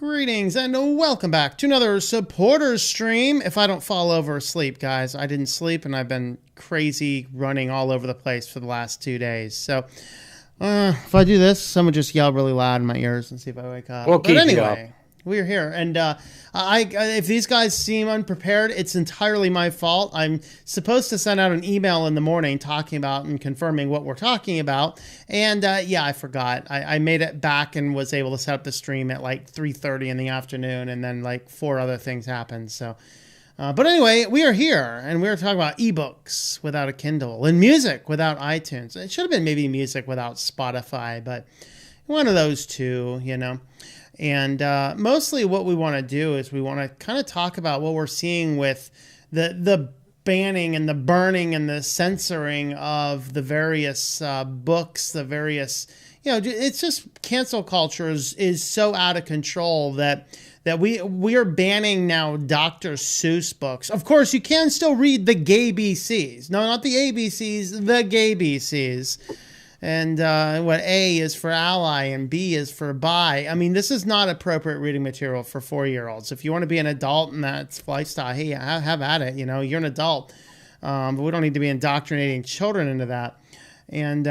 Greetings and welcome back to another supporters stream. If I don't fall over asleep, guys, I didn't sleep and I've been crazy running all over the place for the last 2 days. So if I do this, someone just yell really loud in my ears and see if I wake up. We'll but keep anyway, we're here. And if these guys seem unprepared, it's entirely my fault. I'm supposed to send out an email in the morning talking about and confirming what we're talking about. And yeah, I forgot. I made it back and was able to set up the stream at like 3:30 in the afternoon. And then like 4 other things happened. So, but anyway, we are here and we are talking about eBooks without a Kindle and music without iTunes. It should have been maybe music without Spotify, but one of those two, you know. And mostly what we want to do is we want to kind of talk about what we're seeing with the banning and the burning and the censoring of the various books, the various, you know, it's just cancel culture is so out of control that we are banning now Dr. Seuss books. Of course, you can still read the gay BCs. No, not the ABCs, the gay BCs. And what A is for ally and B is for bi. I mean, this is not appropriate reading material for 4-year-olds. If you want to be an adult and that's lifestyle, hey, have at it. You know, you're an adult. But we don't need to be indoctrinating children into that. And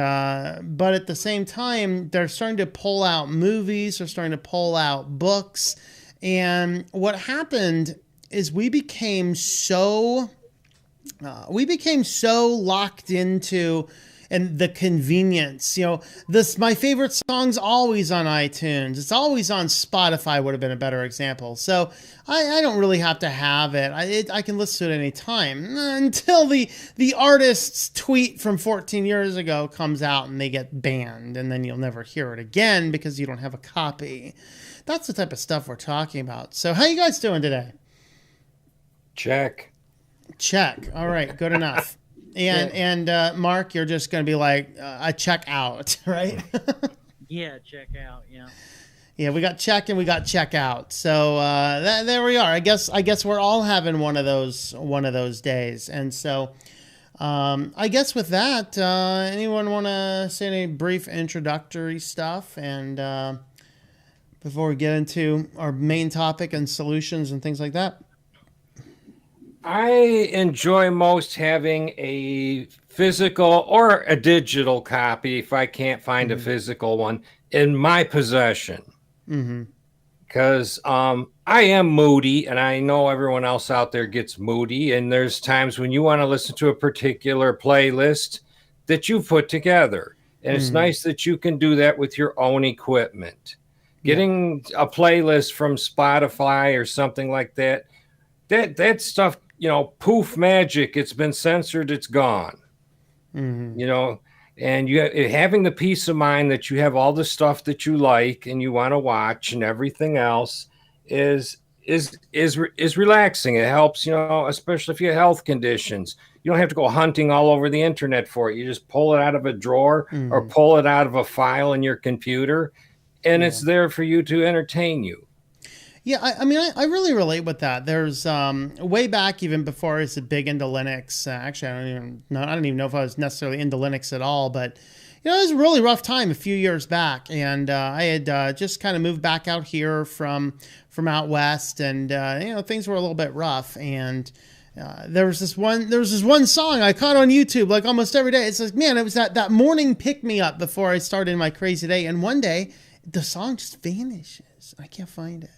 but at the same time, they're starting to pull out movies. They're starting to pull out books. And what happened is we became so locked into and the convenience, you know, my favorite song's always on iTunes. It's always on Spotify would have been a better example. So I don't really have to have it. I can listen to it any time until the artist's tweet from 14 years ago comes out and they get banned. And then you'll never hear it again because you don't have a copy. That's the type of stuff we're talking about. So how you guys doing today? Check. All right. Good enough. And Mark, you're just going to be like a check out, right? Yeah, check out. Yeah. Yeah, we got check and we got check out. So there we are. I guess we're all having one of those days. And so I guess with that, anyone want to say any brief introductory stuff and before we get into our main topic and solutions and things like that? I enjoy most having a physical or a digital copy if I can't find a physical one in my possession. Because I am moody and I know everyone else out there gets moody. And there's times when you want to listen to a particular playlist that you put together. And it's nice that you can do that with your own equipment. Getting a playlist from Spotify or something like that, that stuff, you know, poof magic, it's been censored, it's gone. You know, and having the peace of mind that you have all the stuff that you like and you want to watch and everything else is relaxing. It helps, you know, especially if you have health conditions. You don't have to go hunting all over the internet for it. You just pull it out of a drawer or pull it out of a file in your computer, and it's there for you to entertain you. Yeah, I mean, I really relate with that. There's way back, even before I was big into Linux. Actually, I don't even know if I was necessarily into Linux at all. But you know, it was a really rough time a few years back, and I had just kind of moved back out here from out west, and you know, things were a little bit rough. And there was this one song I caught on YouTube like almost every day. It's like, man, it was that morning pick me up before I started my crazy day, and one day the song just vanishes. I can't find it.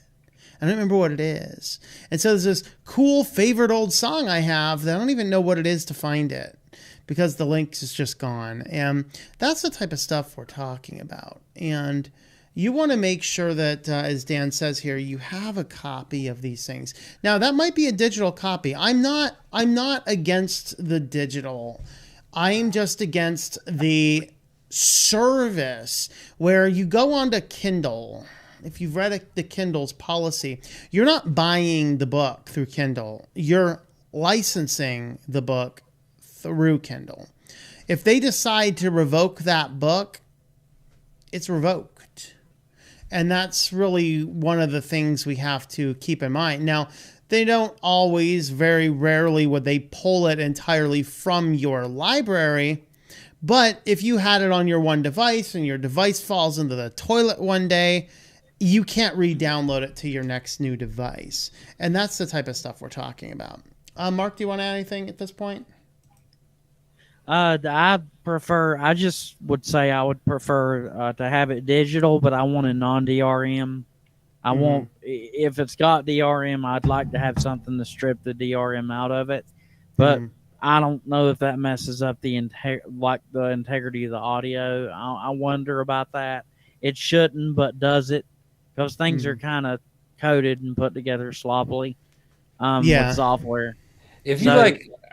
I don't remember what it is. And so there's this cool favorite old song I have that I don't even know what it is to find it because the link is just gone. And that's the type of stuff we're talking about. And you want to make sure that, as Dan says here, you have a copy of these things. Now, that might be a digital copy. I'm not against the digital. I'm just against the service where you go onto Kindle. If you've read the Kindle's policy, you're not buying the book through Kindle. You're licensing the book through Kindle. If they decide to revoke that book, it's revoked. And that's really one of the things we have to keep in mind. Now, they don't always, very rarely would they pull it entirely from your library. But if you had it on your one device and your device falls into the toilet one day, you can't re-download it to your next new device. And that's the type of stuff we're talking about. Mark, do you want to add anything at this point? I just would say I would prefer to have it digital, but I want a non-DRM. I want, if it's got DRM, I'd like to have something to strip the DRM out of it. But I don't know if that messes up the integrity of the audio. I wonder about that. It shouldn't, but does it? Because things are kind of coded and put together sloppily with software. If you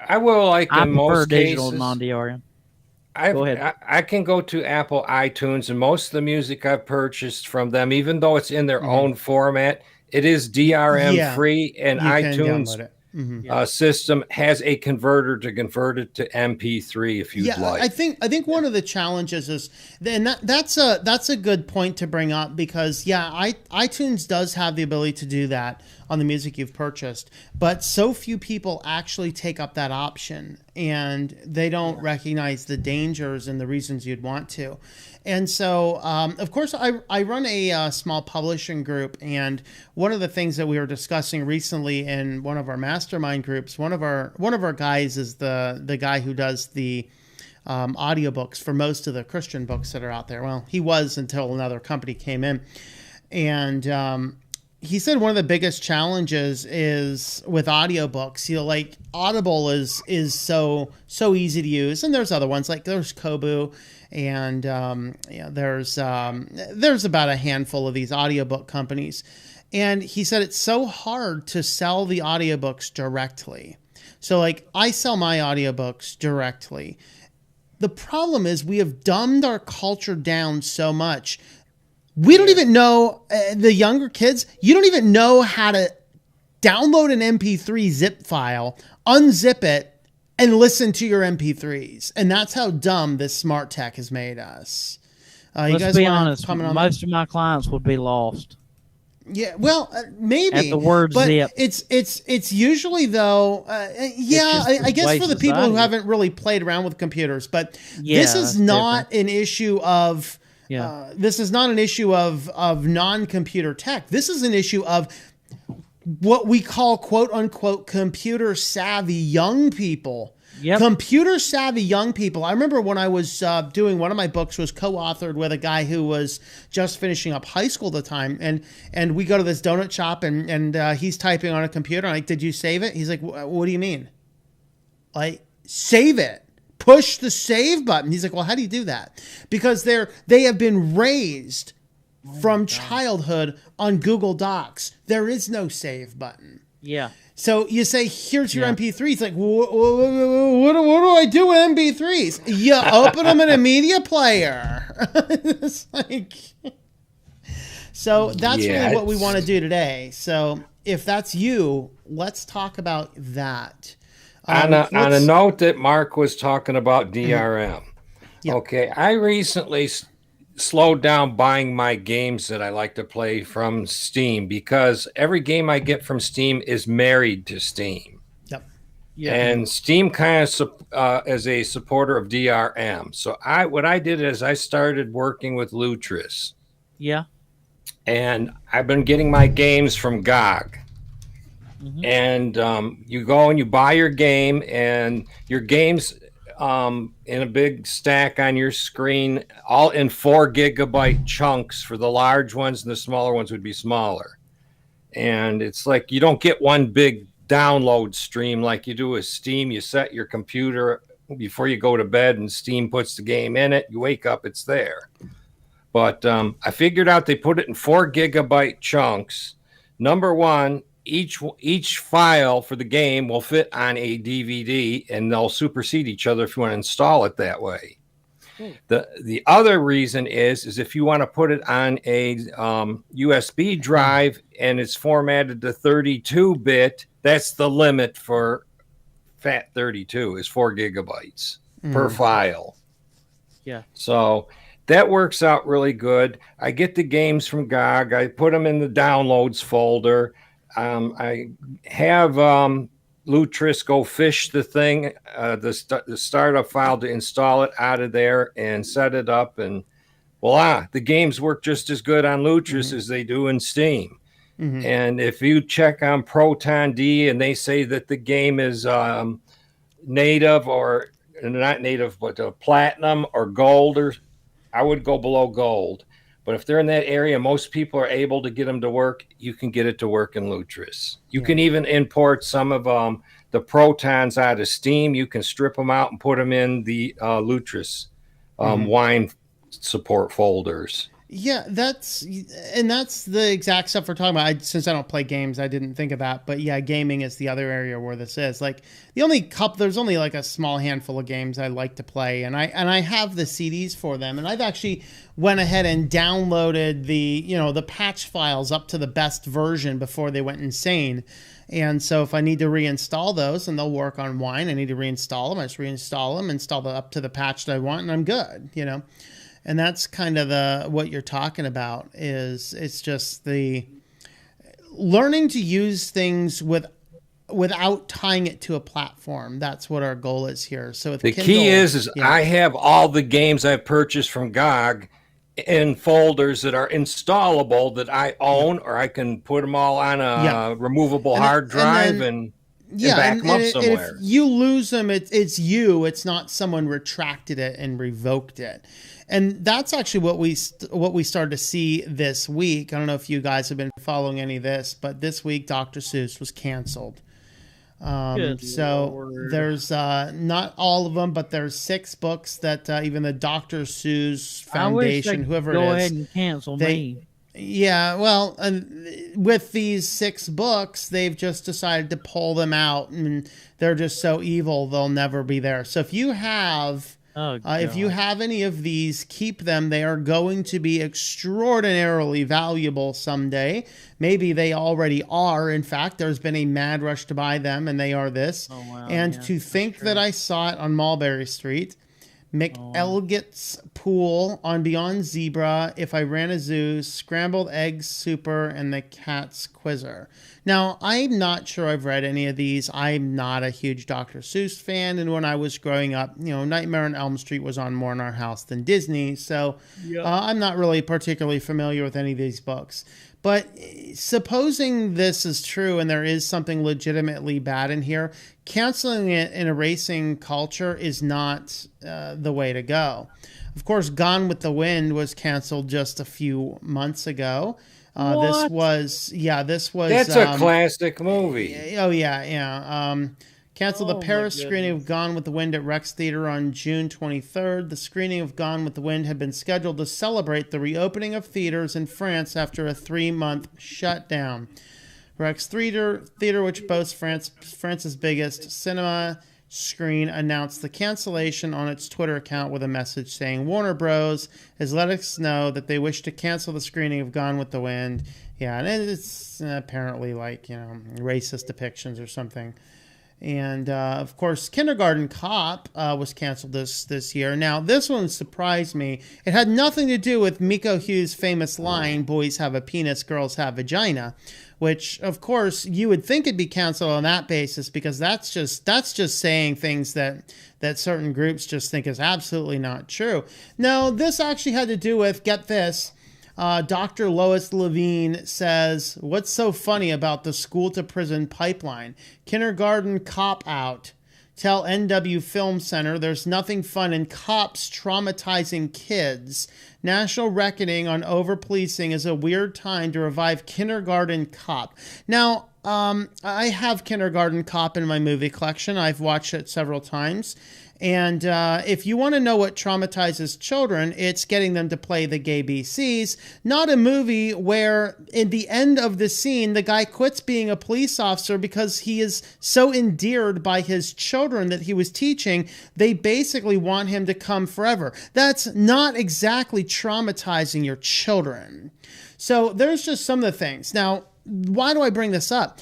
I will in most digital cases. Non-DRM. Go ahead. I can go to Apple iTunes, and most of the music I've purchased from them, even though it's in their own format, it is DRM free, and iTunes system has a converter to convert it to MP3 if you'd like. I think one of the challenges is, and that's a good point to bring up, because iTunes does have the ability to do that on the music you've purchased, but so few people actually take up that option, and they don't recognize the dangers and the reasons you'd want to. And so, of course, I run a small publishing group, and one of the things that we were discussing recently in one of our mastermind groups, one of our guys is the guy who does the audiobooks for most of the Christian books that are out there. Well, he was until another company came in, and he said one of the biggest challenges is with audiobooks. Like Audible is so easy to use, and there's other ones, like there's Kobo, and there's about a handful of these audiobook companies. And he said it's so hard to sell the audiobooks directly. So like I sell my audiobooks directly. The problem is we have dumbed our culture down so much. We don't even know, the younger kids, you don't even know how to download an MP3 zip file, unzip it, and listen to your MP3s. And that's how dumb this smart tech has made us. Let's be honest, most of my clients would be lost. Yeah, well, maybe. At the word but zip. It's usually, though, I guess for the people who haven't really played around with computers. But this is not an issue of... this is not an issue of non-computer tech. This is an issue of what we call, quote unquote, computer savvy young people. Yep. Computer savvy young people. I remember when I was doing one of my books was co-authored with a guy who was just finishing up high school at the time. And we go to this donut shop and he's typing on a computer. I'm like, did you save it? He's like, what do you mean? Like, save it. Push the save button. He's like, well, how do you do that? Because they have been raised from childhood on Google Docs. There is no save button. Yeah. So you say, here's your MP3s. It's like, what do I do with MP3s? You open them in a media player. It's like, so that's really what we want to do today. So if that's you, let's talk about that. On a note that Mark was talking about DRM. Yep. Okay, I recently slowed down buying my games that I like to play from Steam, because every game I get from Steam is married to Steam. Yep. Yeah. And Steam kind of is a supporter of DRM. So what I did is I started working with Lutris. Yeah. And I've been getting my games from GOG. And you go and you buy your game, and your game's in a big stack on your screen, all in 4 gigabyte chunks for the large ones, and the smaller ones would be smaller. And it's like you don't get one big download stream like you do with Steam. You set your computer before you go to bed, and Steam puts the game in it. You wake up, it's there. But I figured out they put it in 4 gigabyte chunks. Number one, each file for the game will fit on a DVD, and they'll supersede each other if you want to install it that way. The other reason is if you want to put it on a USB drive and it's formatted to 32-bit, that's the limit for FAT32 is 4 gigabytes per file. Yeah. So that works out really good. I get the games from GOG. I put them in the downloads folder. I have Lutris go fish the thing, the startup file to install it out of there and set it up, and voila, the games work just as good on Lutris as they do in Steam. And if you check on Proton D and they say that the game is native, or not native, but platinum or gold, or I would go below gold. But if they're in that area, most people are able to get them to work. You can get it to work in Lutris. You can even import some of the Protons out of Steam. You can strip them out and put them in the Lutris wine support folders. Yeah, that's the exact stuff we're talking about. Since I don't play games, I didn't think of that. But yeah, gaming is the other area where this is. Like there's only like a small handful of games I like to play, and I have the CDs for them, and I've actually went ahead and downloaded the patch files up to the best version before they went insane. And so if I need to reinstall those and they'll work on wine, I need to reinstall them. I just reinstall them, install them up to the patch that I want, and I'm good. And that's kind of what you're talking about. It's just the learning to use things without tying it to a platform. That's what our goal is here. So with the Kindle, key is I have all the games I've purchased from GOG in folders that are installable that I own, or I can put them all on a removable hard drive and back them up somewhere. If you lose them, it's you. It's not someone retracted it and revoked it. And that's actually what we started to see this week. I don't know if you guys have been following any of this, but this week Dr. Seuss was canceled. So Lord. There's not all of them, but there's 6 books that even the Dr. Seuss Foundation, whoever it is, go ahead and cancel me. Yeah, well, with these 6 books, they've just decided to pull them out, and they're just so evil they'll never be there. So if you have any of these, keep them. They are going to be extraordinarily valuable someday. Maybe they already are. In fact, there's been a mad rush to buy them, and they are this. Oh, wow. And to think that I saw it on Mulberry Street, McElligot's Pool on Beyond Zebra, If I Ran a Zoo, Scrambled Eggs Super, and The Cat's Quizzer. Now, I'm not sure I've read any of these. I'm not a huge Dr. Seuss fan, and when I was growing up, Nightmare on Elm Street was on more in our house than Disney, so I'm not really particularly familiar with any of these books. But supposing this is true and there is something legitimately bad in here, canceling it and erasing culture is not the way to go. Of course, Gone with the Wind was canceled just a few months ago. This was that's a classic movie. Oh yeah. Canceled the Paris screening of Gone with the Wind at Rex Theater on June 23rd. The screening of Gone with the Wind had been scheduled to celebrate the reopening of theaters in France after a 3-month shutdown. Rex Theater, which boasts France's biggest cinema screen, announced the cancellation on its Twitter account with a message saying, Warner Bros. Has let us know that they wish to cancel the screening of Gone with the Wind. Yeah, and it's apparently racist depictions or something. And, of course, Kindergarten Cop was canceled this year. Now, this one surprised me. It had nothing to do with Miko Hughes' famous line, boys have a penis, girls have vagina, which, of course, you would think it'd be canceled on that basis because that's just saying things that certain groups just think is absolutely not true. No, this actually had to do with, get this, Dr. Lois Levine says, what's so funny about the school-to-prison pipeline? Kindergarten cop out. Tell NW Film Center there's nothing fun in cops traumatizing kids. National reckoning on over-policing is a weird time to revive Kindergarten Cop. Now, I have Kindergarten Cop in my movie collection. I've watched it several times. And if you want to know what traumatizes children, it's getting them to play the gay BCs, not a movie where in the end of the scene, the guy quits being a police officer because he is so endeared by his children that he was teaching. They basically want him to come forever. That's not exactly traumatizing your children. So there's just some of the things. Now, why do I bring this up?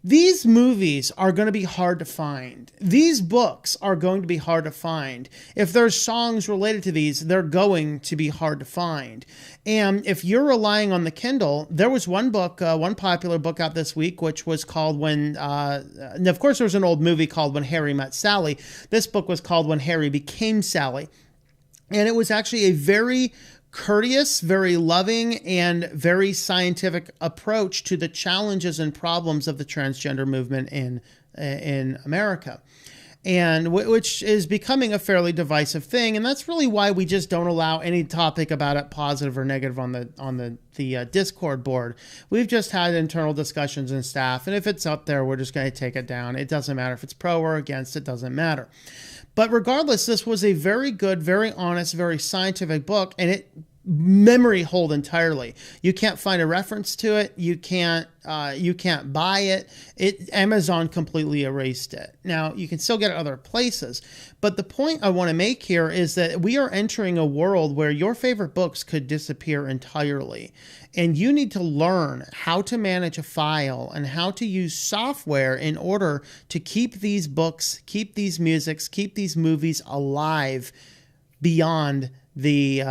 These movies are going to be hard to find. These books are going to be hard to find. If there's songs related to these, they're going to be hard to find. And if you're relying on the Kindle, there was one book, one popular book out this week, which was called and of course there was an old movie called When Harry Met Sally. This book was called When Harry Became Sally. And it was actually a very courteous, very loving, and very scientific approach to the challenges and problems of the transgender movement in America. And which is becoming a fairly divisive thing, and that's really why we just don't allow any topic about it, positive or negative, on the Discord board. We've just had internal discussions in staff, and if it's up there, we're just going to take it down. It doesn't matter if it's pro or against; it doesn't matter. But regardless, this was a very good, very honest, very scientific book, and it memory hold entirely. You can't find a reference to it. You can't buy it. Amazon completely erased it. Now you can still get it other places, but the point I want to make here is that we are entering a world where your favorite books could disappear entirely, and you need to learn how to manage a file and how to use software in order to keep these books, keep these musics, keep these movies alive beyond the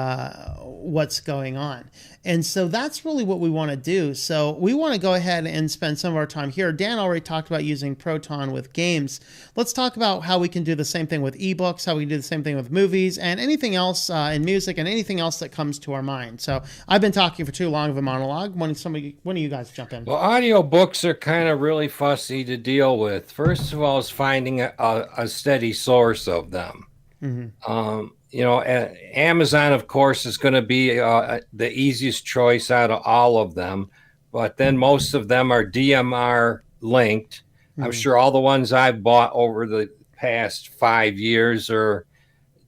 what's going on. And so that's really what we want to do. So we want to go ahead and spend some of our time here. Dan already talked about using Proton with games. Let's talk about how we can do the same thing with ebooks, how we do the same thing with movies, and anything else in music, and anything else that comes to our mind. So I've been talking for too long of a monologue. When of you guys jump in? Well, audiobooks are kind of really fussy to deal with. First of all, is finding a steady source of them. Mm-hmm. Amazon, of course, is going to be the easiest choice out of all of them. But then most of them are DMR linked. Mm-hmm. I'm sure all the ones I've bought over the past 5 years are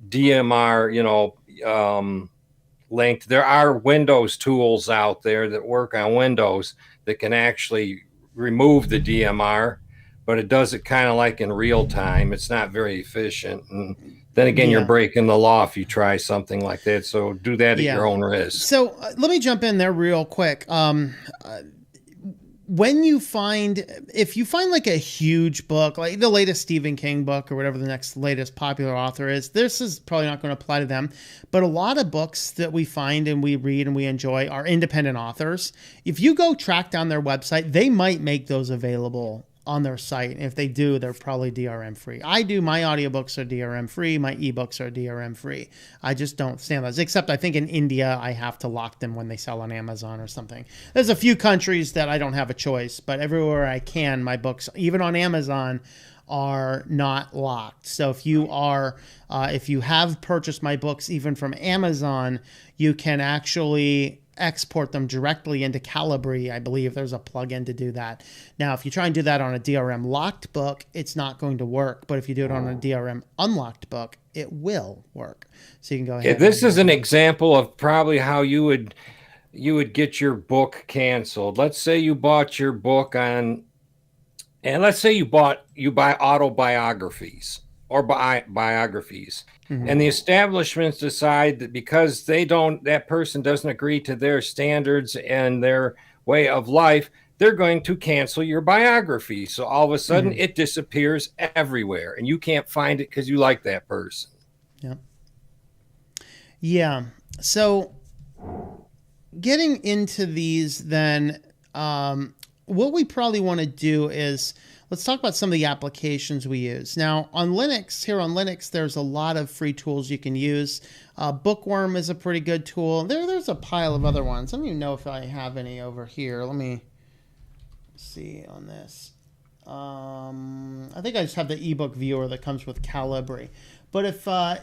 DMR, linked. There are Windows tools out there that work on Windows that can actually remove the DMR, but it does it kind of like in real time. It's not very efficient. And then again, you're breaking the law if you try something like that. So do that at your own risk. So let me jump in there real quick. If you find like a huge book, like the latest Stephen King book or whatever the next latest popular author is, this is probably not going to apply to them. But a lot of books that we find and we read and we enjoy are independent authors. If you go track down their website, they might make those available on their site. If they do, they're probably DRM free. I do. My audiobooks are DRM free. My ebooks are DRM free. I just don't stand those, except I think in India, I have to lock them when they sell on Amazon or something. There's a few countries that I don't have a choice, but everywhere I can, my books, even on Amazon, are not locked. So if you have purchased my books even from Amazon, you can actually export them directly into Calibri. I believe there's a plugin to do that. Now, if you try and do that on a DRM locked book, it's not going to work. But if you do it on a DRM unlocked book, it will work. So you can go ahead. This is an example of probably how you would get your book canceled. Let's say you bought your book on, and let's say you buy autobiographies or biographies. Mm-hmm. And the establishments decide that because that person doesn't agree to their standards and their way of life, they're going to cancel your biography. So all of a sudden it disappears everywhere and you can't find it because you like that person. Yeah. Yeah. So getting into these then, what we probably want to do is let's talk about some of the applications we use. Now, on Linux, there's a lot of free tools you can use. Bookworm is a pretty good tool. There's a pile of other ones. I don't even know if I have any over here. Let me see on this. I think I just have the ebook viewer that comes with Calibri. But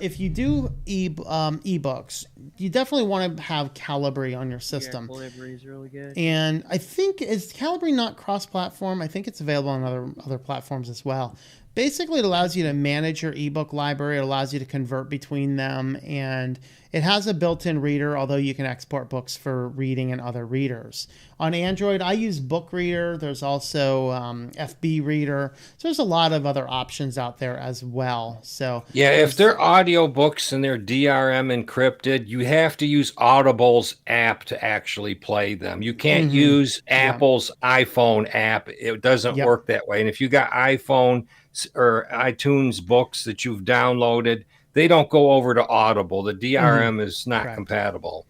if you do ebooks, you definitely want to have Calibri on your system. Yeah, Calibri is really good. And I think, is Calibri not cross-platform? I think it's available on other platforms as well. Basically, it allows you to manage your ebook library. It allows you to convert between them, and it has a built-in reader, although you can export books for reading in other readers. On Android, I use Book Reader. There's also FB Reader. So there's a lot of other options out there as well. So yeah, if they're audiobooks and they're DRM encrypted, you have to use Audible's app to actually play them. You can't use Apple's iPhone app. It doesn't work that way. And if you got iPhone or iTunes books that you've downloaded, they don't go over to Audible. The DRM is not compatible.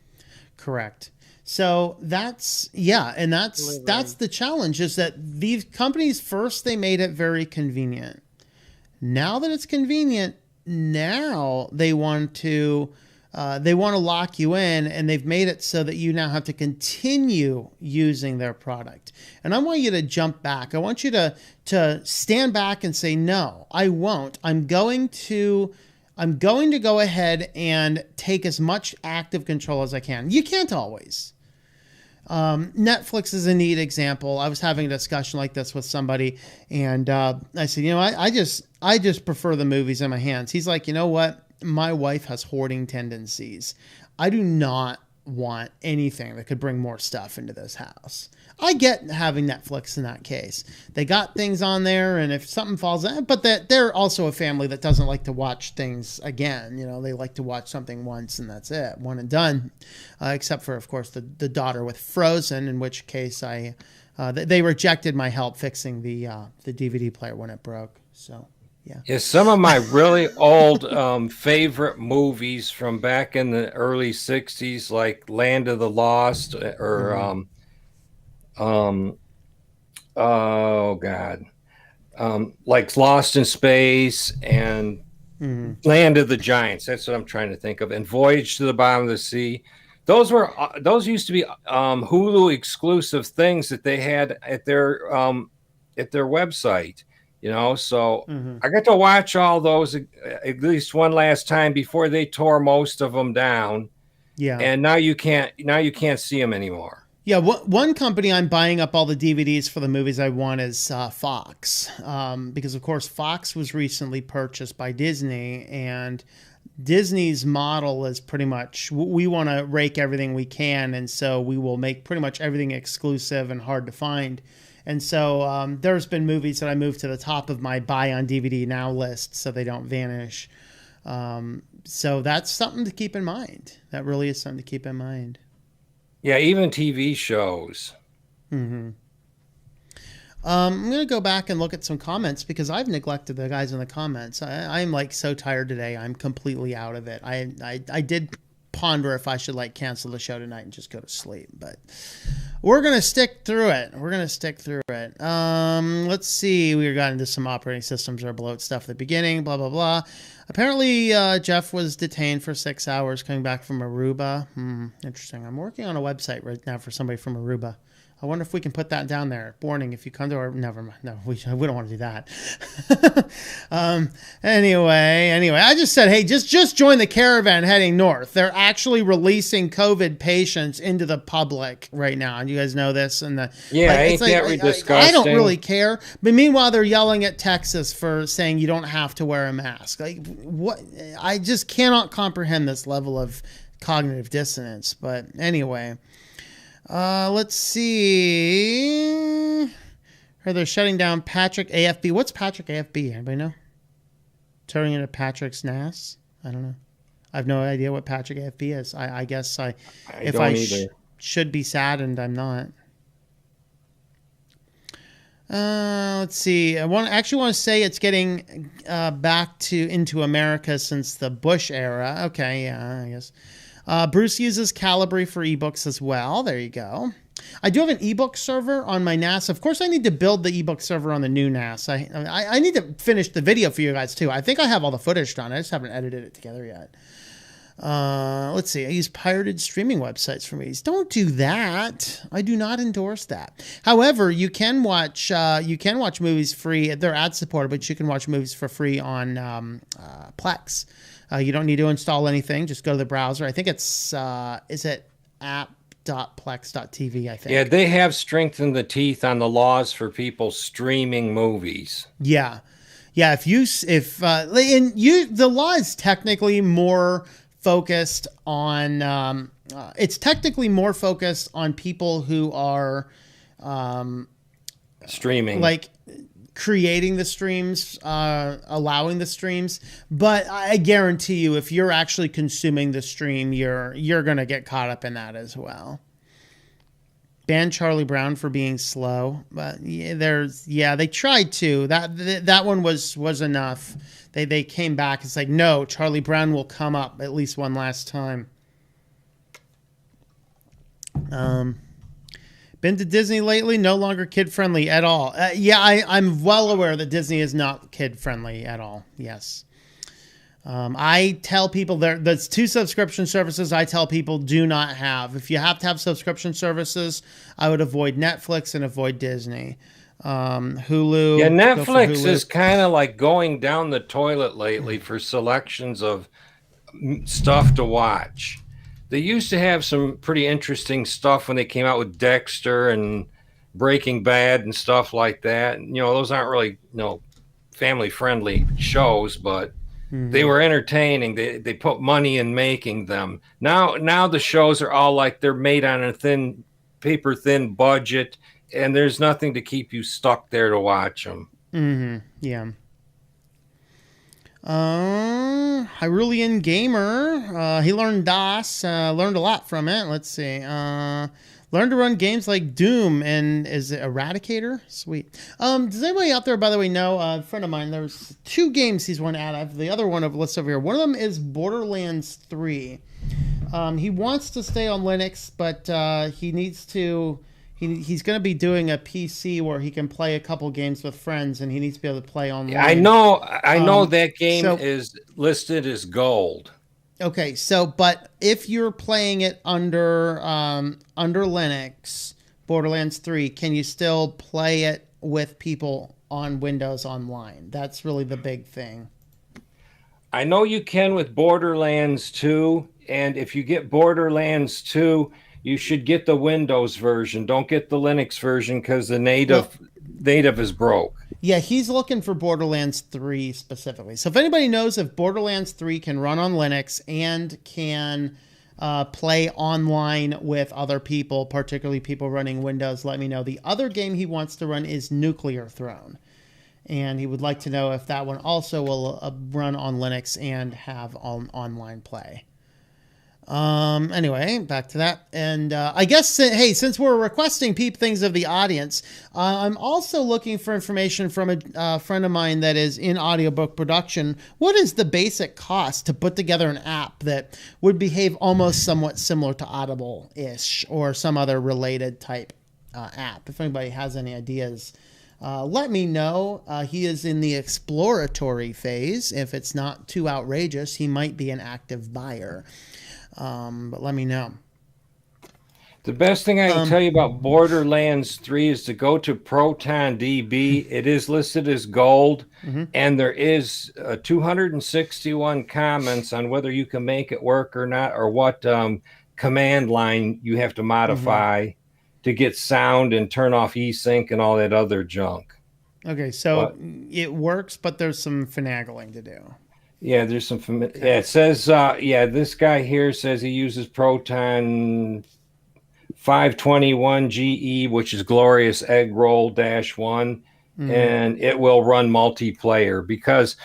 Correct. So that's the challenge, is that these companies, first they made it very convenient. Now that it's convenient, now they want to they want to lock you in, and they've made it so that you now have to continue using their product. And I want you to jump back. I want you to stand back and say, no, I won't. I'm going to go ahead and take as much active control as I can. You can't always. Netflix is a neat example. I was having a discussion like this with somebody, and I said, I just prefer the movies in my hands. He's like, you know what? My wife has hoarding tendencies. I do not want anything that could bring more stuff into this house. I get having Netflix in that case. They got things on there, and if something falls in, but they're also a family that doesn't like to watch things again. They like to watch something once and that's it, one and done. Except for, of course, the daughter with Frozen, in which case they rejected my help fixing the DVD player when it broke. So. Yeah, some of my really old favorite movies from back in the early 60s, like Land of the Lost, or like Lost in Space and Land of the Giants. That's what I'm trying to think of. And Voyage to the Bottom of the Sea. Those used to be Hulu exclusive things that they had at their website. So I got to watch all those at least one last time before they tore most of them down. Yeah. And now you can't see them anymore. Yeah. One company I'm buying up all the DVDs for the movies I want is Fox. Because of course Fox was recently purchased by Disney, and Disney's model is pretty much, we want to rake everything we can. And so we will make pretty much everything exclusive and hard to find. And so there's been movies that I moved to the top of my buy on DVD now list so they don't vanish. So that's something to keep in mind. That really is something to keep in mind. Yeah, even TV shows. Mm-hmm. I'm going to go back and look at some comments because I've neglected the guys in the comments. I'm like so tired today. I'm completely out of it. I did ponder if I should cancel the show tonight and just go to sleep, but we're going to stick through it. Let's see. We got into some operating systems or bloat stuff at the beginning, blah, blah, blah. Apparently, Jeff was detained for 6 hours coming back from Aruba. Interesting. I'm working on a website right now for somebody from Aruba. I wonder if we can put that down there. Warning, if you come to our... Never mind. No, we don't want to do that. Anyway, I just said, hey, just join the caravan heading north. They're actually releasing COVID patients into the public right now. And you guys know this. And ain't that disgusting? I don't really care. But meanwhile, they're yelling at Texas for saying you don't have to wear a mask. What? I just cannot comprehend this level of cognitive dissonance. But anyway... let's see. They're shutting down Patrick AFB. What's Patrick AFB? Anybody know? Turning into Patrick's NAS? I don't know. I have no idea what Patrick AFB is. I guess I should be saddened, I'm not. Let's see. I actually want to say it's getting back into America since the Bush era. Okay, yeah, I guess. Bruce uses Calibri for eBooks as well. There you go. I do have an ebook server on my NAS. Of course, I need to build the ebook server on the new NAS. I need to finish the video for you guys, too. I think I have all the footage done. I just haven't edited it together yet. Let's see. I use pirated streaming websites for movies. Don't do that. I do not endorse that. However, you can watch movies free. They're ad supported, but you can watch movies for free on Plex. You don't need to install anything. Just go to the browser. I think it's, is it app.plex.tv, I think. Yeah, they have strengthened the teeth on the laws for people streaming movies. Yeah. Yeah, the law is technically more focused on, people who are streaming. Like creating the streams, allowing the streams, but I guarantee you, if you're actually consuming the stream, you're gonna get caught up in that as well. Ban Charlie Brown for being slow, but they tried to. That one was enough. They came back. It's like, no, Charlie Brown will come up at least one last time. Been to Disney lately? No longer kid-friendly at all. I'm well aware that Disney is not kid-friendly at all. Yes. I tell people there's 2 subscription services I tell people do not have. If you have to have subscription services, I would avoid Netflix and avoid Disney. Hulu. Yeah, Go for Netflix Hulu. is kind of like going down the toilet lately for selections of stuff to watch. They used to have some pretty interesting stuff when they came out with Dexter and Breaking Bad and stuff like that. And, those aren't really, family friendly shows, but they were entertaining. They put money in making them. Now the shows are all like they're made on a paper thin budget, and there's nothing to keep you stuck there to watch them. Yeah. Hyrulean Gamer. He learned DOS. Learned a lot from it. Let's see. Learned to run games like Doom and is it Eradicator? Sweet. Does anybody out there, by the way, know a friend of mine? There's 2 games he's one out of. The other one of list over here. One of them is Borderlands 3. He wants to stay on Linux, but he needs to. He's going to be doing a PC where he can play a couple games with friends, and he needs to be able to play online. I know that game is listed as gold. Okay, but if you're playing it under Linux, Borderlands 3, can you still play it with people on Windows online? That's really the big thing. I know you can with Borderlands 2, and if you get Borderlands 2, you should get the Windows version. Don't get the Linux version because the native is broke. Yeah, he's looking for Borderlands 3 specifically. So if anybody knows if Borderlands 3 can run on Linux and can play online with other people, particularly people running Windows, let me know. The other game he wants to run is Nuclear Throne. And he would like to know if that one also will run on Linux and have online play. Anyway, back to that. And I guess, hey, since we're requesting things of the audience, I'm also looking for information from a friend of mine that is in audiobook production. What is the basic cost to put together an app that would behave almost somewhat similar to Audible-ish or some other related type app? If anybody has any ideas, let me know. He is in the exploratory phase. If it's not too outrageous, he might be an active buyer. But let me know. The best thing I can tell you about Borderlands 3 is to go to ProtonDB. It is listed as gold, and there is 261 comments on whether you can make it work or not, or what command line you have to modify to get sound and turn off eSync and all that other junk. Okay, so it works, but there's some finagling to do. Yeah, there's some. It says, this guy here says he uses Proton 521 GE, which is Glorious Egg Roll -1, and it will run multiplayer because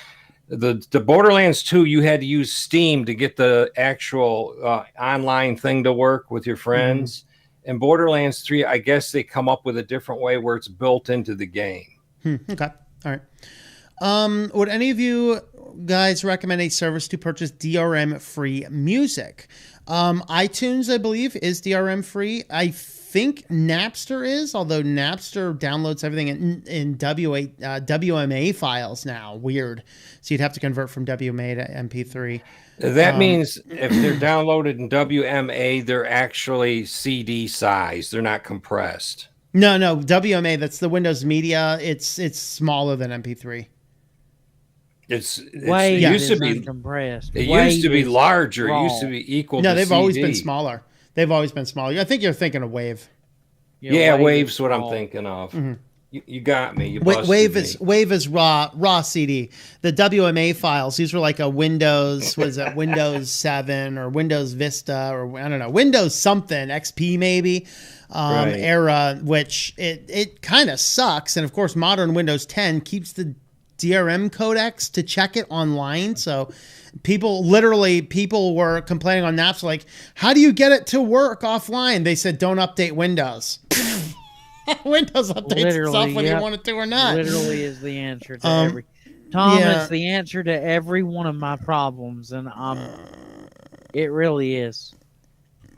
the Borderlands 2, you had to use Steam to get the actual online thing to work with your friends. And Borderlands 3, I guess they come up with a different way where it's built into the game. Okay, all right. Would any of you guys recommend a service to purchase DRM-free music? iTunes, I believe, is DRM-free. I think Napster is, although Napster downloads everything in WMA files now. Weird. So you'd have to convert from WMA to MP3. That means if they're downloaded in WMA, they're actually CD size. They're not compressed. No, WMA, that's the Windows Media. It's smaller than MP3. It Wave used to is be compressed. It used to be larger. It used to be equal to No, they've CD. always been smaller. They've always been smaller. I think you're thinking of Wave. Yeah, Wave's what I'm thinking of. You got me. You busted Wave is raw CD. The WMA files, these were like a Windows, Windows 7 or Windows Vista or I don't know, Windows something, XP maybe, era, which it kind of sucks. And of course, modern Windows 10 keeps the DRM codecs to check it online. So people were complaining on Napster, like, how do you get it to work offline? They said, don't update Windows. Windows updates itself whether you want it to or not. Literally is the answer to every. Tom, it's the answer to every one of my problems, and it really is.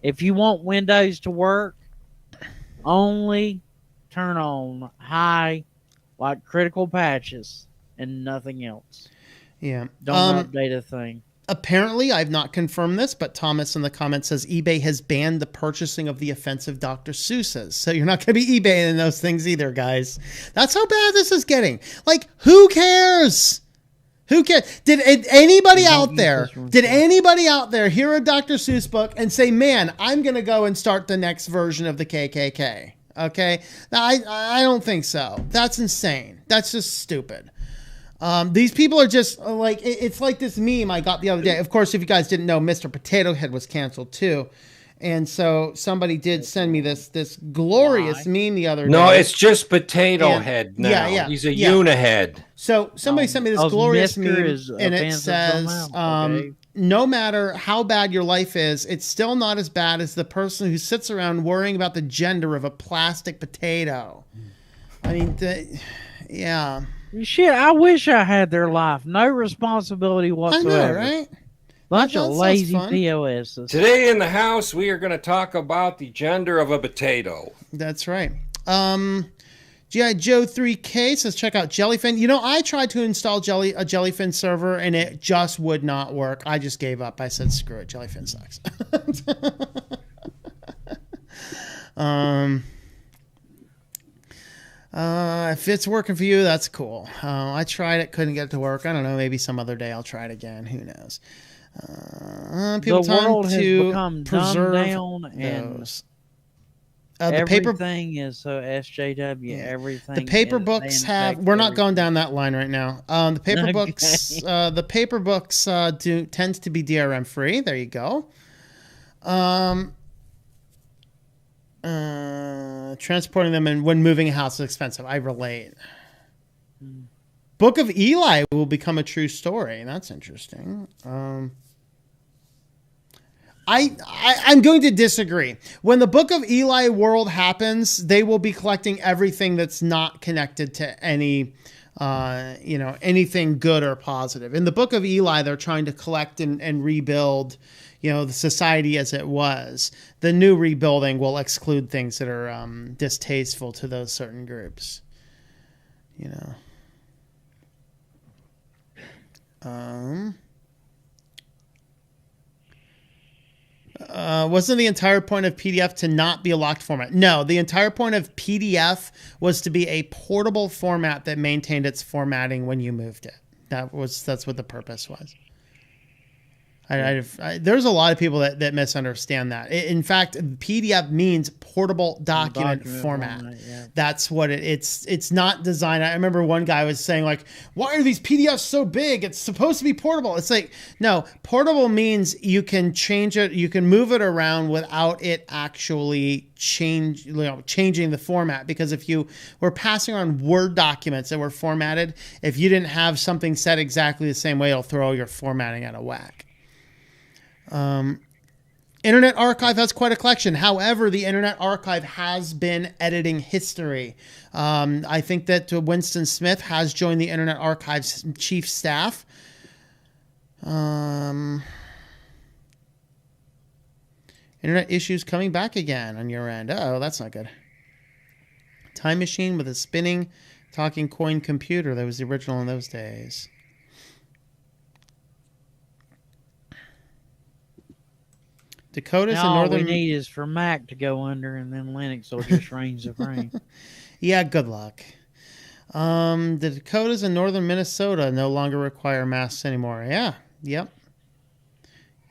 If you want Windows to work, only turn on high, like critical patches, and nothing else. Yeah. Don't update a thing. Apparently, I've not confirmed this, but Thomas in the comments says eBay has banned the purchasing of the offensive Dr. Seuss's. So you're not going to be eBaying those things either, guys. That's how bad this is getting. Like, who cares? Who cares? Did anybody out there hear a Dr. Seuss book and say, man, I'm going to go and start the next version of the KKK? Okay? I don't think so. That's insane. That's just stupid. These people are just like, it's like this meme I got the other day. Of course, if you guys didn't know, Mr. Potato Head was canceled too. And so somebody did send me this glorious meme the other day. No, it's just Potato Head now. Yeah. He's a unihead. So somebody sent me this glorious meme, and it says, no matter how bad your life is, it's still not as bad as the person who sits around worrying about the gender of a plastic potato. I mean, yeah. Shit, I wish I had their life. No responsibility whatsoever. I know, right? Bunch of lazy POSs. Today in the house, we are going to talk about the gender of a potato. That's right. G.I. Joe 3K says, check out Jellyfin. You know, I tried to install a Jellyfin server, and it just would not work. I just gave up. I said, screw it. Jellyfin sucks. If it's working for you, that's cool. I tried it, couldn't get it to work. I don't know. Maybe some other day I'll try it again. Who knows? People the world has to become preserve dumbed down, and those. everything is so SJW. Yeah. Everything. The paper books have. We're not going down that line right now. The paper books. The paper books tends to be DRM free. There you go. Transporting them and when moving a house is expensive. I relate. Book of Eli will become a true story. That's interesting. I'm going to disagree. When the Book of Eli world happens, they will be collecting everything that's not connected to any, anything good or positive. In the Book of Eli, they're trying to collect and rebuild, the society as it was. The new rebuilding will exclude things that are distasteful to those certain groups. Wasn't the entire point of PDF to not be a locked format? No, the entire point of PDF was to be a portable format that maintained its formatting when you moved it. That's what the purpose was. There's a lot of people that misunderstand that. In fact, PDF means portable document format. Yeah. That's what it's not designed. I remember one guy was saying, like, why are these PDFs so big? It's supposed to be portable. It's like, no, portable means you can change it. You can move it around without it actually changing the format. Because if you were passing around Word documents that were formatted, if you didn't have something set exactly the same way, it'll throw your formatting out of whack. Internet Archive has quite a collection. However, the Internet Archive has been editing history. I think that Winston Smith has joined the Internet Archive's chief staff. Internet issues coming back again on your end. Oh, that's not good. Time machine with a spinning, talking coin computer. That was the original in those days. Dakota's now in northern. All we need is for Mac to go under, and then Linux will just reign supreme. Yeah, good luck. The Dakotas in northern Minnesota no longer require masks anymore. Yeah, yep.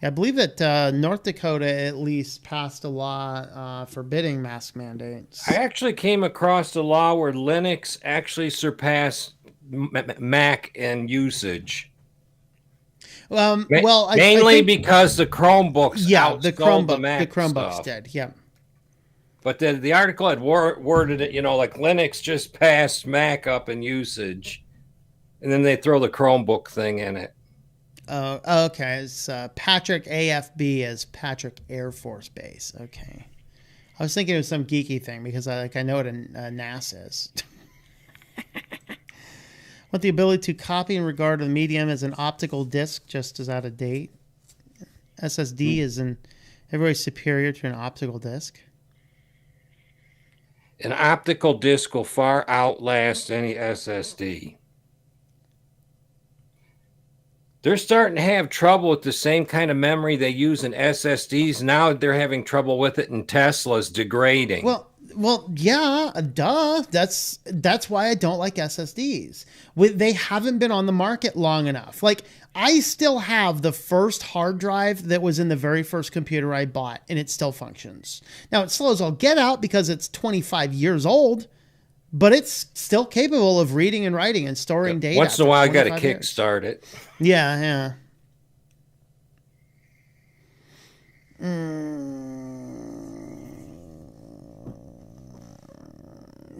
I believe that North Dakota at least passed a law forbidding mask mandates. I actually came across a law where Linux actually surpassed Mac in usage. Mainly because the Chromebooks. Yeah, the Mac Chromebooks stuff. did. Yeah. But the article had worded it, like Linux just passed Mac up in usage, and then they throw the Chromebook thing in it. Oh, okay. It's Patrick AFB as Patrick Air Force Base. Okay. I was thinking it was some geeky thing because I know what a NAS is. What the ability to copy in regard to the medium as an optical disc just is out of date. SSD is in every way superior to an optical disc. An optical disc will far outlast any SSD. they're starting to have trouble with the same kind of memory they use in SSDs. Now they're having trouble with it in Teslas, degrading. Well, yeah, duh. That's why I don't like SSDs. They haven't been on the market long enough. Like, I still have the first hard drive that was in the very first computer I bought, and it still functions. Now, it's slow as all get out because it's 25 years old, but it's still capable of reading and writing and storing data. Once in a while, I got to kickstart it. Yeah.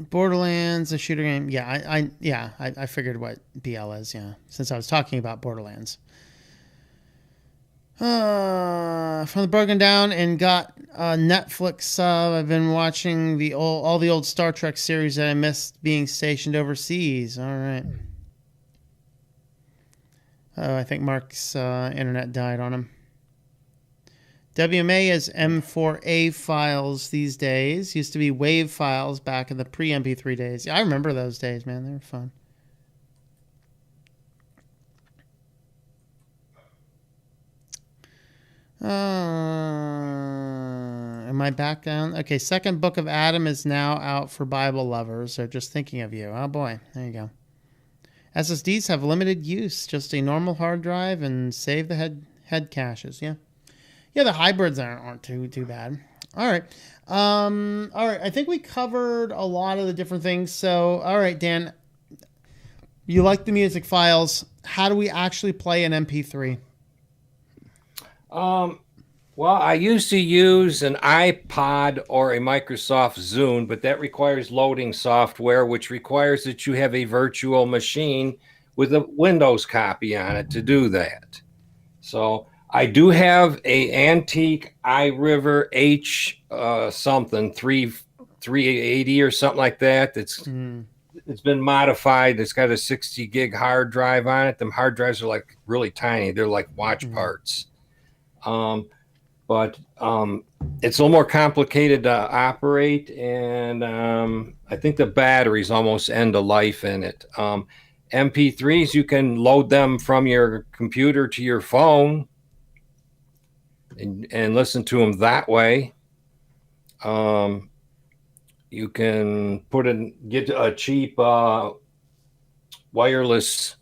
Borderlands, a shooter game. Yeah, I figured what BL is. Yeah, since I was talking about Borderlands. From the Broken Down and got a Netflix sub. I've been watching all the old Star Trek series that I missed being stationed overseas. All right. I think Mark's internet died on him. WMA is M4A files these days. Used to be WAV files back in the pre-MP3 days. Yeah, I remember those days, man. They were fun. Am I back down? Okay, second book of Adam is now out for Bible lovers. They're just thinking of you. Oh, boy. There you go. SSDs have limited use. Just a normal hard drive and save the head caches. Yeah. Yeah, the hybrids aren't too bad. All right. All right. I think we covered a lot of the different things. So, all right, Dan, you like the music files. How do we actually play an MP3? Well, I used to use an iPod or a Microsoft Zune, but that requires loading software, which requires that you have a virtual machine with a Windows copy on it to do that. So I do have a antique iRiver H something 380 or something like that. It's been modified. It's got a 60 gig hard drive on it. Them hard drives are like really tiny. They're like watch parts. But it's a little more complicated to operate, and I think the batteries almost end of life in it. MP3s, you can load them from your computer to your phone and listen to them that way. You can get a cheap wireless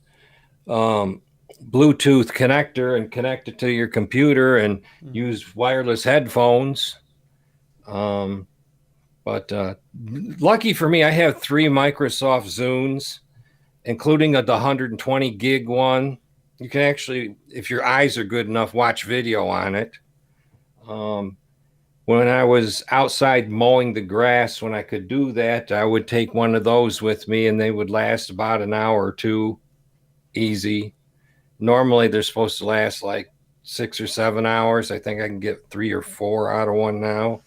Bluetooth connector and connect it to your computer and use wireless headphones. But lucky for me, I have 3 Microsoft Zunes, including the 120 gig one. You can actually, if your eyes are good enough, watch video on it. When I was outside mowing the grass, when I could do that, I would take one of those with me, and they would last about an hour or two, easy. Normally, they're supposed to last like 6 or 7 hours. I think I can get 3 or 4 out of one now.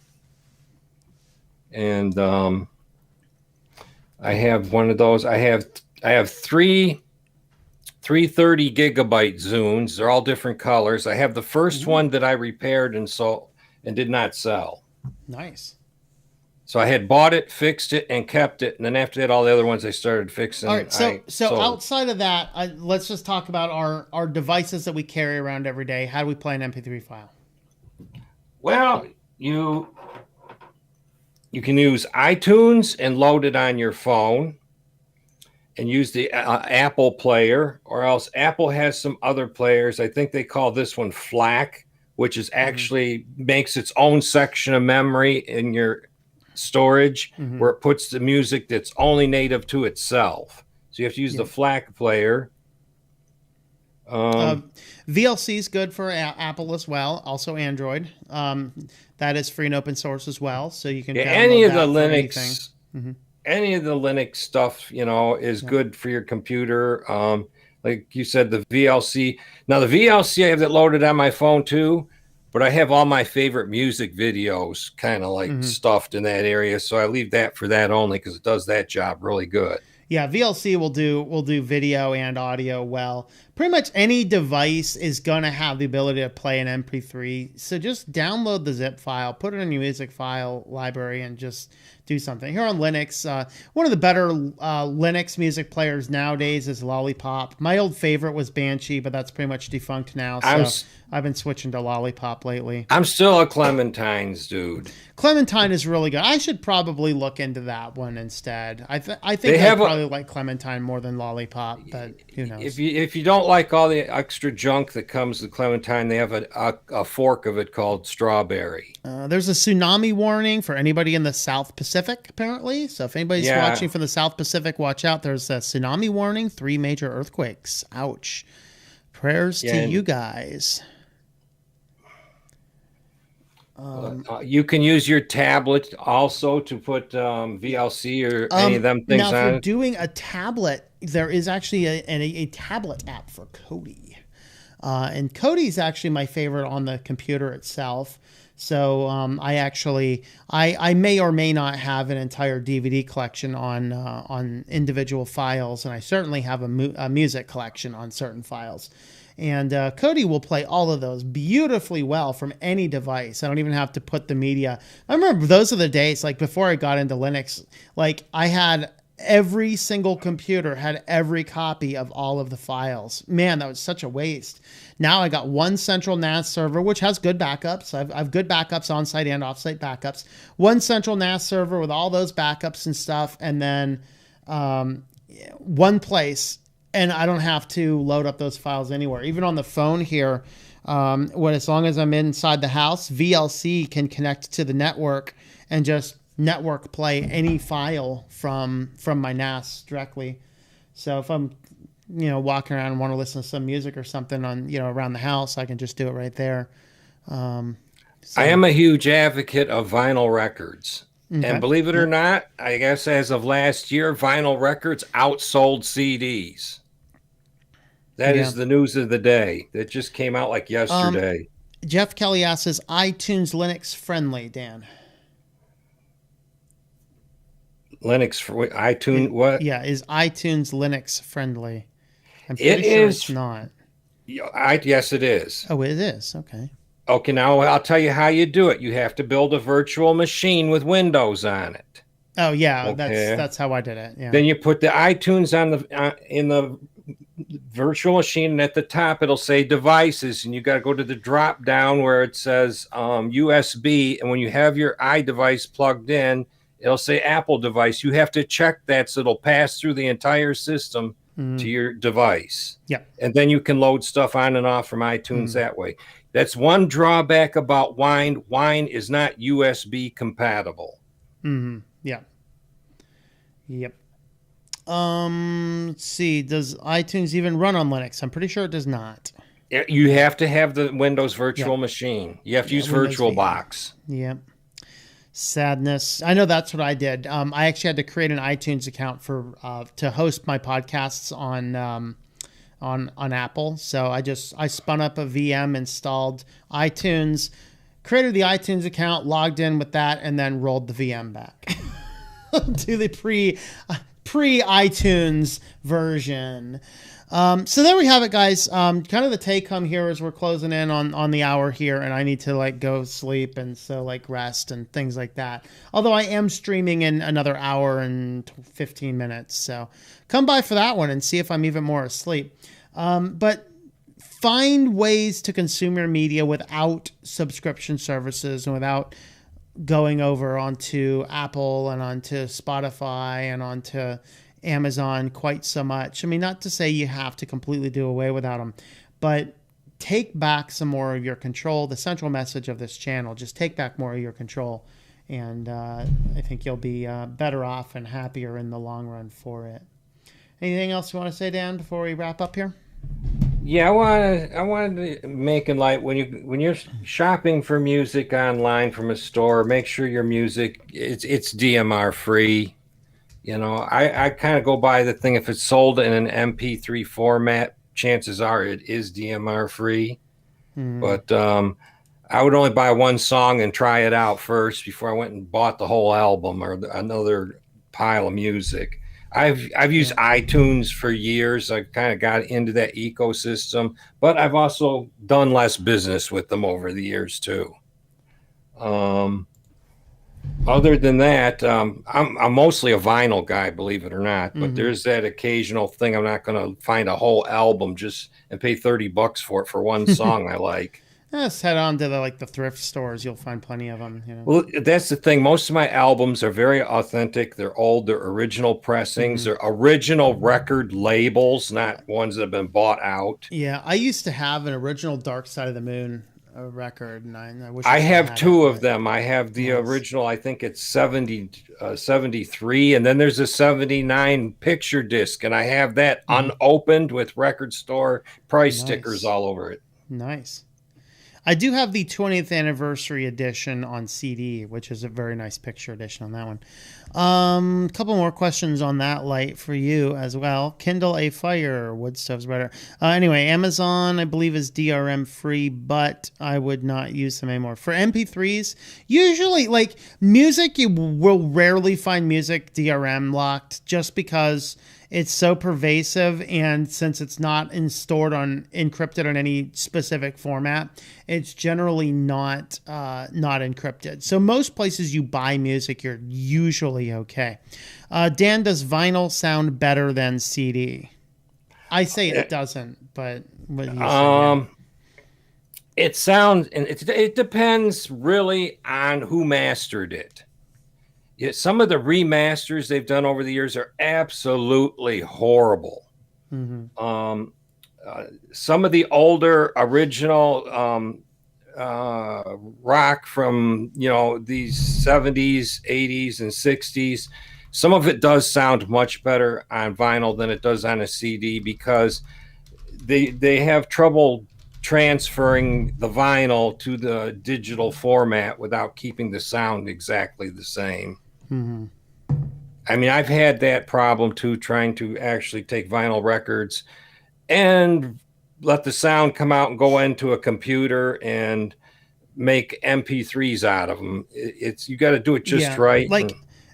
And I have one of those. I have 3 330 gigabyte Zunes. They're all different colors. I have the first one that I repaired and did not sell. Nice. So I had bought it, fixed it, and kept it. And then after that, all the other ones I started fixing. All right. So outside of that, let's just talk about our devices that we carry around every day. How do we play an MP3 file? Well, you can use iTunes and load it on your phone and use the Apple player, or else Apple has some other players. I think they call this one FLAC, which is actually makes its own section of memory in your storage where it puts the music that's only native to itself. So you have to use the FLAC player. VLC is good for Apple as well, also Android. That is free and open source as well, so you can any of the Linux, any of the Linux stuff, is good for your computer. Like you said, the VLC. Now the VLC I have that loaded on my phone too. But I have all my favorite music videos kind of like stuffed in that area. So I leave that for that only because it does that job really good. Yeah, VLC will do video and audio well. pretty much any device is going to have the ability to play an MP3. So just download the zip file, put it in your music file library, and just do something. Here on Linux, one of the better Linux music players nowadays is Lollipop. My old favorite was Banshee, but that's pretty much defunct now. So I've been switching to Lollipop lately. I'm still a Clementine's dude. Clementine is really good. I should probably look into that one instead. I think I probably like Clementine more than Lollipop, but who knows? If you don't like all the extra junk that comes with Clementine, they have a fork of it called Strawberry. There's a tsunami warning for anybody in the South Pacific, apparently. So if anybody's watching from the South Pacific, watch out. There's a tsunami warning, 3 major earthquakes. Ouch. Prayers to you guys. You can use your tablet also to put VLC or any of them things now, on it. Now, if you're doing a tablet, there is actually a tablet app for Kodi. And Kodi is actually my favorite on the computer itself. So I may or may not have an entire DVD collection on individual files, and I certainly have a music collection on certain files. And Kodi will play all of those beautifully well from any device. I don't even have to put the media. I remember those are the days, like before I got into Linux, like I had every single computer had every copy of all of the files. Man, that was such a waste. Now I got one central NAS server, which has good backups. I've good backups, on-site and off-site backups. One central NAS server with all those backups and stuff, and then one place. And I don't have to load up those files anywhere. Even on the phone here, as long as I'm inside the house, VLC can connect to the network and just network play any file from my NAS directly. So if I'm, walking around and want to listen to some music or something on, around the house, I can just do it right there. I am a huge advocate of vinyl records. Okay. And believe it or not, I guess as of last year, vinyl records outsold CDs. That is the news of the day. That just came out like yesterday. Jeff Kelly asks, is iTunes Linux friendly, Dan? iTunes, what? Yeah, is iTunes Linux friendly? I'm pretty sure it's not. Yes, it is. Oh, it is. Okay. Okay, now I'll tell you how you do it. You have to build a virtual machine with Windows on it. Oh, yeah, okay. That's how I did it. Yeah. Then you put the iTunes in the virtual machine, and at the top it'll say devices, and you got to go to the drop down where it says USB, and when you have your iDevice plugged in, it'll say Apple device. You have to check that so it'll pass through the entire system to your device. Yeah. And then you can load stuff on and off from iTunes that way. That's one drawback about Wine. Wine is not USB compatible. Mm-hmm. Yeah. Yep. Let's see. Does iTunes even run on Linux? I'm pretty sure it does not. You have to have the Windows virtual machine. You have to use VirtualBox. Yep. Sadness. I know that's what I did. I actually had to create an iTunes account to host my podcasts on Apple. So I spun up a VM, installed iTunes, created the iTunes account, logged in with that, and then rolled the VM back to the pre iTunes version. So there we have it, guys. Kind of the take home here as we're closing in on the hour here, and I need to go sleep and so rest and things like that. Although I am streaming in another hour and 15 minutes, so come by for that one and see if I'm even more asleep. But find ways to consume your media without subscription services and without going over onto Apple and onto Spotify and onto Amazon quite so much. I mean, not to say you have to completely do away without them, but take back some more of your control. The central message of this channel, just take back more of your control. And I think you'll be better off and happier in the long run for it. Anything else you want to say, Dan, before we wrap up here? Yeah, I wanted to make it light when you're shopping for music online from a store, make sure your music it's DMR free. I kind of go by the thing, if it's sold in an MP3 format, chances are it is DMR free. But I would only buy one song and try it out first before I went and bought the whole album or another pile of music. I've used iTunes for years. I kind of got into that ecosystem, but I've also done less business with them over the years too. Other than that, I'm mostly a vinyl guy, believe it or not. But there's that occasional thing. I'm not going to find a whole album just and pay $30 for it for one song I like. Just head on to the thrift stores. You'll find plenty of them. Well, that's the thing. Most of my albums are very authentic. They're old. They're original pressings. They're original record labels, not ones that have been bought out. Yeah, I used to have an original Dark Side of the Moon record, and I wish I have two of them. I have the original. I think it's 73, and then there's a 79 picture disc, and I have that unopened with record store price stickers all over it. Nice. I do have the 20th anniversary edition on CD, which is a very nice picture edition on that one. A couple more questions on that light for you as well. Kindle a Fire, wood stuff's better. Anyway, Amazon, I believe, is DRM free, but I would not use them anymore. For MP3s, usually, like music, you will rarely find music DRM locked just because it's so pervasive, and since it's not encrypted on any specific format, it's generally not encrypted. So most places you buy music, you're usually okay. Dan, does vinyl sound better than CD? I say it doesn't, but what do you say? It sounds, and it depends really on who mastered it. Yeah, some of the remasters they've done over the years are absolutely horrible. Some of the older original rock from these 70s, 80s, and 60s, some of it does sound much better on vinyl than it does on a CD because they have trouble transferring the vinyl to the digital format without keeping the sound exactly the same. I mean, I've had that problem too, trying to actually take vinyl records and let the sound come out and go into a computer and make MP3s out of them. You got to do it just right.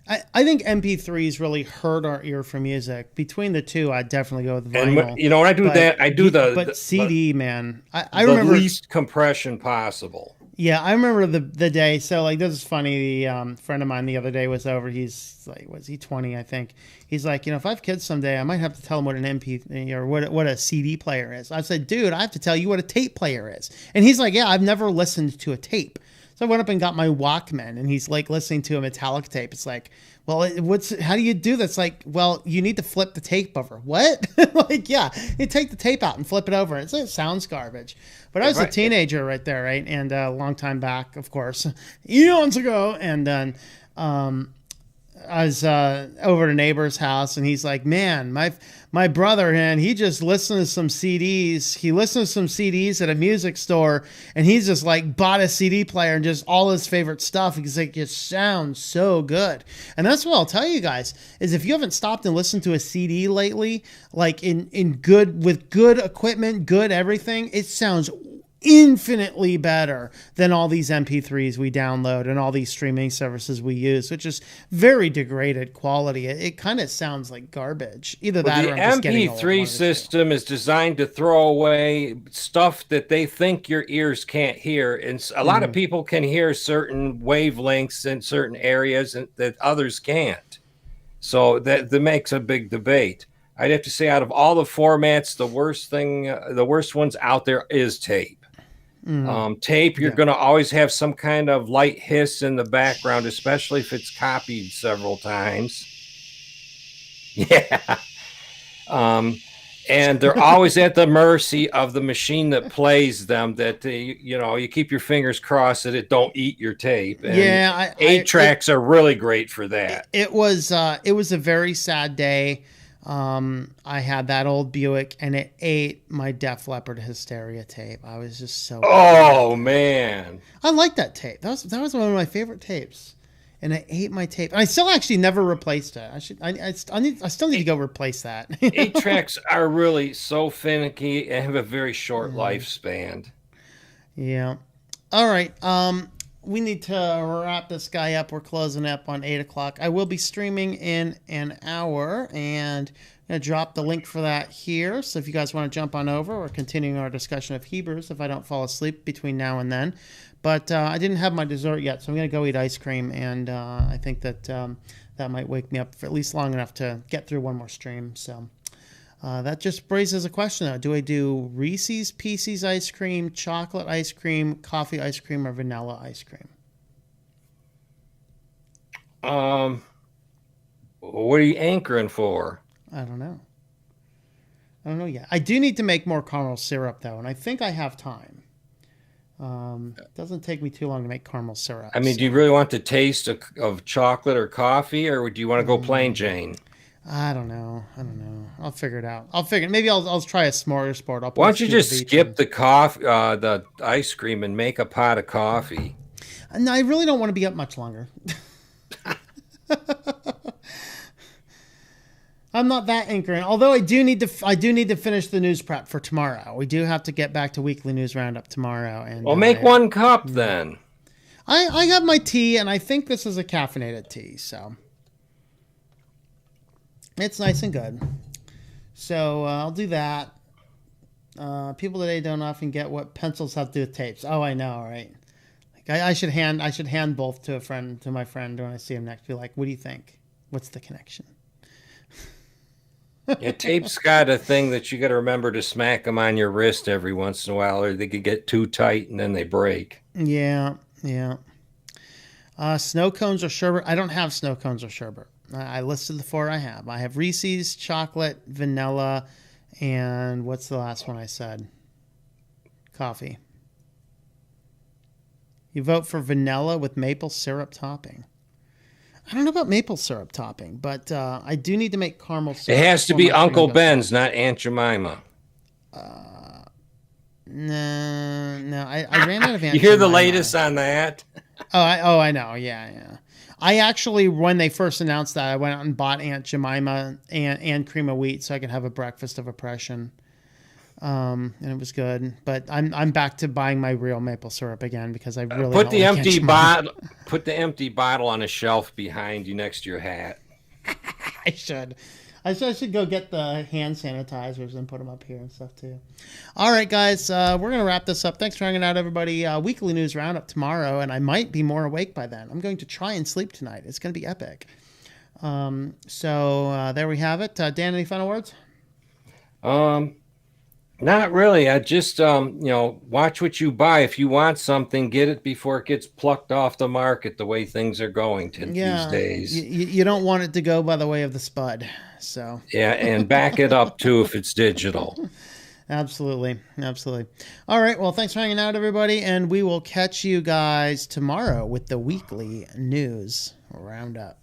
I think MP3s really hurt our ear for music. Between the two, I'd definitely go with vinyl. And when I do that, I do the CD, man. I remember the least compression possible. Yeah, I remember the day. So, this is funny. The friend of mine the other day was over. He's like, was he 20? I think. He's like, if I have kids someday, I might have to tell them what an MP or what a CD player is. I said, dude, I have to tell you what a tape player is. And he's like, yeah, I've never listened to a tape. So I went up and got my Walkman, and he's like listening to a metallic tape. It's like, well, how do you do this? Like, well, you need to flip the tape over. What? You take the tape out and flip it over. It sounds garbage. But I was a teenager right there, right? And a long time back, of course, eons ago. And then I was over at a neighbor's house, and he's like, man, my brother, and he just listened to some CDs. He listened to some CDs at a music store, and he's just like bought a CD player and just all his favorite stuff because it just sounds so good. And that's what I'll tell you guys is if you haven't stopped and listened to a CD lately, like with good equipment, good everything, it sounds infinitely better than all these MP3s we download and all these streaming services we use, which is very degraded quality. It kind of sounds like garbage. Either that or I'm just getting old. The MP3 system is designed to throw away stuff that they think your ears can't hear, and a lot of people can hear certain wavelengths in certain areas that others can't. So that makes a big debate. I'd have to say, out of all the formats, the worst ones out there is tape. Tape, you're going to always have some kind of light hiss in the background, especially if it's copied several times. Yeah. And they're always at the mercy of the machine that plays them, that you keep your fingers crossed that it don't eat your tape. And 8-tracks are really great for that. It was a very sad day. I had that old Buick, and it ate my Def Leppard Hysteria tape. I was just so. Oh man, I like that tape. That was one of my favorite tapes, and it ate my tape. And I still actually never replaced it. I still need to go replace that. 8-tracks are really so finicky and have a very short lifespan. Yeah. All right. we need to wrap this guy up. We're closing up on 8 o'clock. I will be streaming in an hour, and I'm going to drop the link for that here. So if you guys want to jump on over, we're continuing our discussion of Hebrews if I don't fall asleep between now and then. But I didn't have my dessert yet, so I'm going to go eat ice cream, and I think that that might wake me up for at least long enough to get through one more stream. So that just raises a question, though. Do I do Reese's Pieces ice cream, chocolate ice cream, coffee ice cream, or vanilla ice cream? What are you anchoring for? I don't know. I don't know yet. I do need to make more caramel syrup, though, and I think I have time. It doesn't take me too long to make caramel syrup. I mean, do you really want the taste of chocolate or coffee, or do you want to go plain Jane? I don't know. I'll figure it out. Maybe I'll try a smorgasbord. Why don't you just skip the the ice cream and make a pot of coffee? No, I really don't want to be up much longer. I'm not that anchoring. Although I do need to finish the news prep for tomorrow. We do have to get back to weekly news roundup tomorrow. And well, make 1 cup then. I have my tea, and I think this is a caffeinated tea, so it's nice and good. So I'll do that. People today don't often get what pencils have to do with tapes. Oh, I know, right? Like I should hand both to my friend when I see him next. Be like, what do you think? What's the connection? Yeah, tape's got a thing that you got to remember to smack them on your wrist every once in a while, or they could get too tight and then they break. Yeah. Snow cones or sherbet? I don't have snow cones or sherbet. I listed the 4 I have. I have Reese's, chocolate, vanilla, and what's the last one I said? Coffee. You vote for vanilla with maple syrup topping. I don't know about maple syrup topping, but I do need to make caramel syrup. It has to be Uncle Ben's, not Aunt Jemima. No. I ran out of Aunt You hear Jemima. the latest on that? I know. Yeah. I actually, when they first announced that, I went out and bought Aunt Jemima and cream of wheat so I could have a breakfast of oppression. And it was good, but I'm back to buying my real maple syrup again because I really put the empty bottle. Put the empty bottle on a shelf behind you next to your hat. I should go get the hand sanitizers and put them up here and stuff too. All right, guys, we're gonna wrap this up. Thanks for hanging out, everybody. Weekly news roundup tomorrow, and I might be more awake by then. I'm going to try and sleep tonight. It's gonna be epic. So there we have it. Dan, any final words? Not really. I just, watch what you buy. If you want something, get it before it gets plucked off the market the way things are going these days. You don't want it to go by the way of the spud. So yeah, and back it up, too, if it's digital. Absolutely. All right. Well, thanks for hanging out, everybody, and we will catch you guys tomorrow with the weekly news roundup.